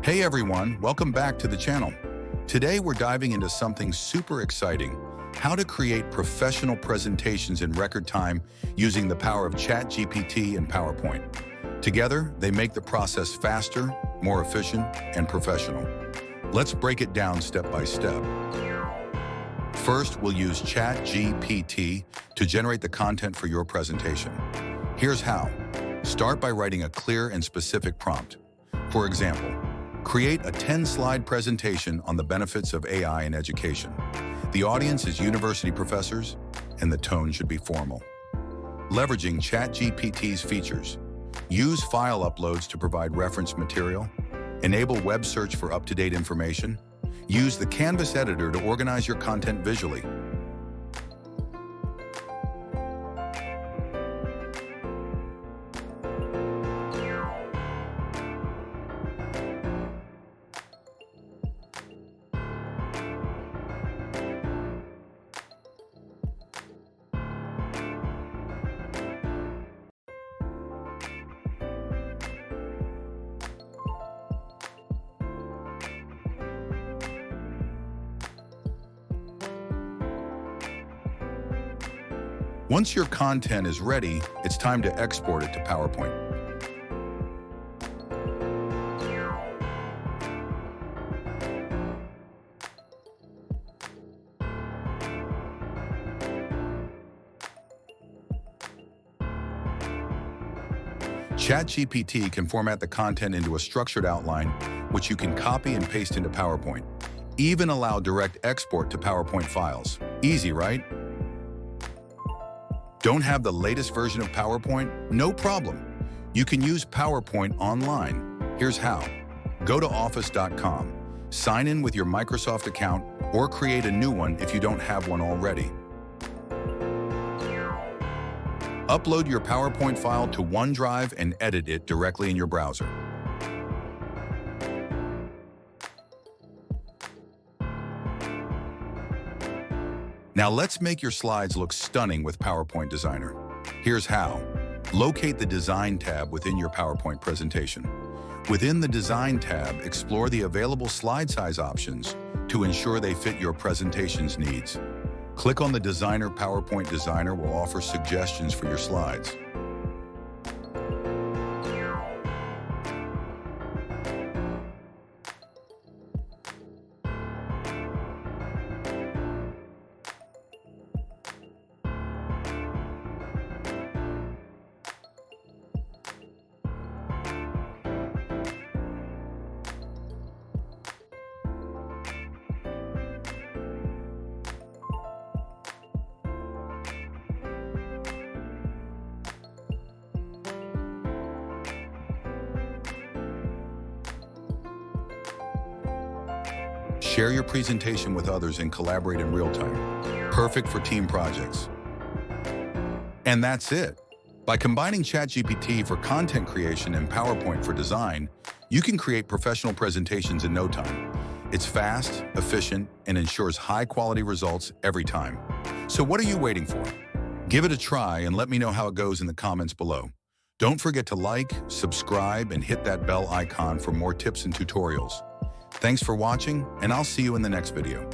Hey everyone, welcome back to the channel. Today we're diving into something super exciting, how to create professional presentations in record time using the power of ChatGPT and PowerPoint. Together, they make the process faster, more efficient, and professional. Let's break it down step by step. First, we'll use ChatGPT to generate the content for your presentation. Here's how. Start by writing a clear and specific prompt. For example, create a 10-slide presentation on the benefits of AI in education. The audience is university professors, and the tone should be formal. Leveraging ChatGPT's features. Use file uploads to provide reference material. Enable web search for up-to-date information. Use the Canvas editor to organize your content visually. Once your content is ready, it's time to export it to PowerPoint. ChatGPT can format the content into a structured outline, which you can copy and paste into PowerPoint. Even allow direct export to PowerPoint files. Easy, right? Don't have the latest version of PowerPoint? No problem. You can use PowerPoint online. Here's how. Go to office.com, sign in with your Microsoft account, or create a new one if you don't have one already. Upload your PowerPoint file to OneDrive and edit it directly in your browser. Now let's make your slides look stunning with PowerPoint Designer. Here's how. Locate the Design tab within your PowerPoint presentation. Within the Design tab, explore the available slide size options to ensure they fit your presentation's needs. Click on the Designer. PowerPoint Designer will offer suggestions for your slides. Share your presentation with others and collaborate in real time. Perfect for team projects. And that's it. By combining ChatGPT for content creation and PowerPoint for design, you can create professional presentations in no time. It's fast, efficient, and ensures high-quality results every time. So what are you waiting for? Give it a try and let me know how it goes in the comments below. Don't forget to like, subscribe, and hit that bell icon for more tips and tutorials. Thanks for watching, and I'll see you in the next video.